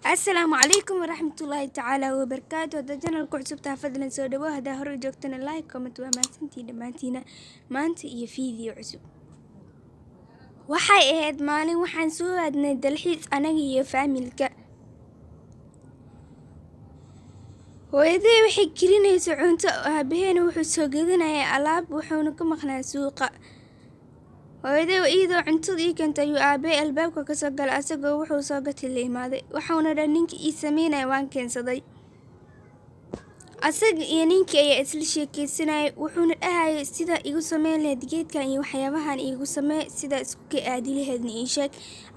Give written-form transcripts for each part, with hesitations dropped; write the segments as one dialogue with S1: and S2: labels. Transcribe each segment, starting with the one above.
S1: السلام عليكم ورحمة الله تعالى وبركاته. هذا جنرال كعسب تحفظنا سو دوا هذا هرو جوكتنا لايك كومنت وما سنتي دمانتينا maanta iyo video cusub. waxay ahayd maalin waxaan soo aadnay dalxiis anaga iyo familka. hooyaday waxay kirinaysaa cunto, aabaheena wuxuu soo gadanayaa alaab wuxuuna ka maqnaa suuqa. hooyaday iyadoo cuntada ii keentay ayuu aabahay albaabka ka soo galay asagoo wuxuu soo gatay la imaaday. waxauna dhan ninkii ii sameynaya waan keensaday. asaga iyo ninkii ayaa isla sheekaysanayay, wuxuuna dhahayay sida igu sameyn lahayd geedkan iyo waxyaabahan igu samee, sida isku ka aadi lahaydna ii sheeg,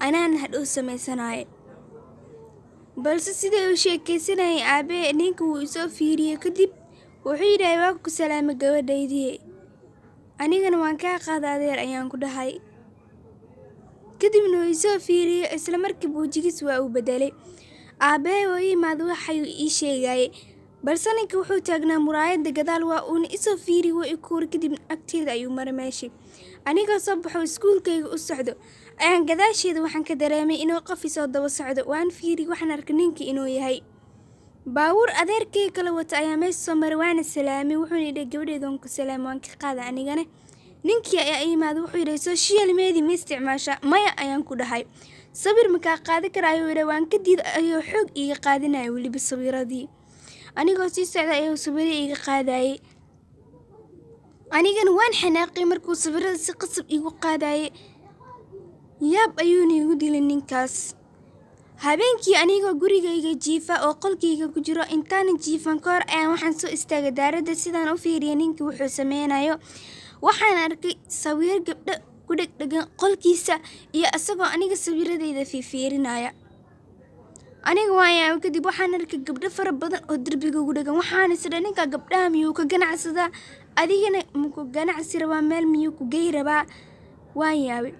S1: anaana hadhow samaysanaaye. balse sida uu sheekaysanayay aabahay ninka wuu isoo fiiriyey kadib wuxuu yidhahay waa ku salaamay gabadhaydii, anigana waan kaa qaada adeer ayaan ku dhahay. kadibna wuu isoo fiiriyey, isla markiiba wajigiis waa uu bedelay. aabahay oo yimaada waxayuu ii sheegayay, balse ninka wuxuu taagnaa muraayadda gadaal, waa uuna isoo fiiriyey waa i kuuri, kadibna agteeda ayuu maray meeshii. anigoo soo baxo iskuulkayga u socdo ayaan gadaasheeda waxaan ka dareemay inuu qof isoo daba socdo. waan fiiriyey waxaan arkay ninkii inuu yahay baabuur adeerkay kala wata ayaa meesha soo maray, waana salaamay. wuxuuna yidhi gabadheedan ku salaamay, waan ka qaada anigana. ninkii ayaa yimaada wuxuu yidhi social media ma isticmaasha? maya ayaan ku dhahay. sawir makaa qaadi kara ayuu yidhi. waan ka diid ayuu xoog iiga qaadinaya weliba sawiradii. anigoo sii socda ayuu sawiro iiga qaadayay. anigana waan xanaaqay markuu sawirada si qasab iigu qaadayay. yaab ayuuna igu dilay ninkaas. habeenkii anigoo gurigayga jiifa oo qolkayga ku jiro, intaanan jiifan ka hor ayaan waxaan soo istaagay daaradda sidaan u fiiriyay ninkii wuxuu sameynayo. waxaan arkay sawir gabdho ku dhegdhegan qolkiisa iyo asagoo aniga sawiradayda fiirinaya. aniga waan yaabay. kadib waxaan arkay gabdho fara badan oo derbiga ugu dhegan. waxaan isdhahay ninka gabdhaha miyuu ka ganacsadaa, adigana muku ganacsi rabaa, meel miyuu ku gey rabaa? waan yaabay.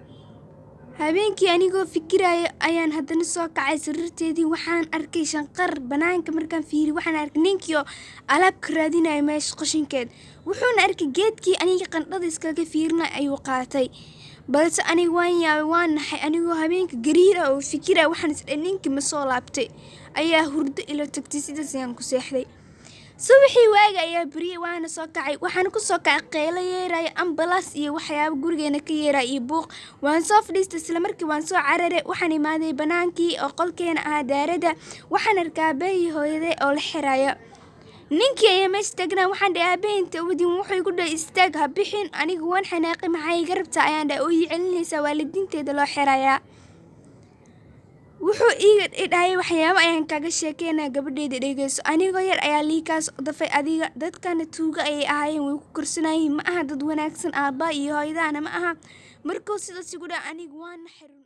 S1: habeenkii anigoo fikiraya ayaan haddana soo kacay sariirteedii. waxaan arkay shanqar banaanka. markaan fiiriyay waxaan arkay ninkii oo alaab ka raadinaya meesha qashinkeed. wuxuuna arkay geedkii aniga qandhada iskaga fiirinay ayuu qaatay. balse aniga waan yaabay, waan naxay. anigoo habeenka gariira oo fikiraya waxaan isdhahay ninkii ma soo laabtay, ayaa hurdo ila tagtay. sidaas ayaan ku seexday. subaxii waaga ayaa beriyey, waana soo kacay. waxaan ku soo kacay qeylo yeeraya, ambalaas iyo waxyaabo gurigeena ka yeeraya iyo buuq. waan soo fadhiistay, isla markii waan soo cararay. waxaan imaaday banaankii oo qolkeena ahaa daaradda. waxaan arkay aabahay iyo hooyaday oo la xirayo. ninkii ayaa meesha taagnaa. waxaan dhahay aabahay inta wadin, wuxuu igu dhahay istaag ha bixin. aniga waan xanaaqay, maxaa iga rabtaa ayaan dhahay. oo ii celinaysaa waalidiinteeda loo xirayaa. wuxuu iiga dhahay waxyaabo ayaan kaga sheekeynaa, gabadheeda dhegeyso. anigoo yar ayaa liikaas dafay adiga. dadkana tuuga ayay ahaayeen, way ku korsanayeen, ma aha dad wanaagsan. aabba iyo hooyadaana ma aha. markuu sidaas igu dhahay aniga waan xirun.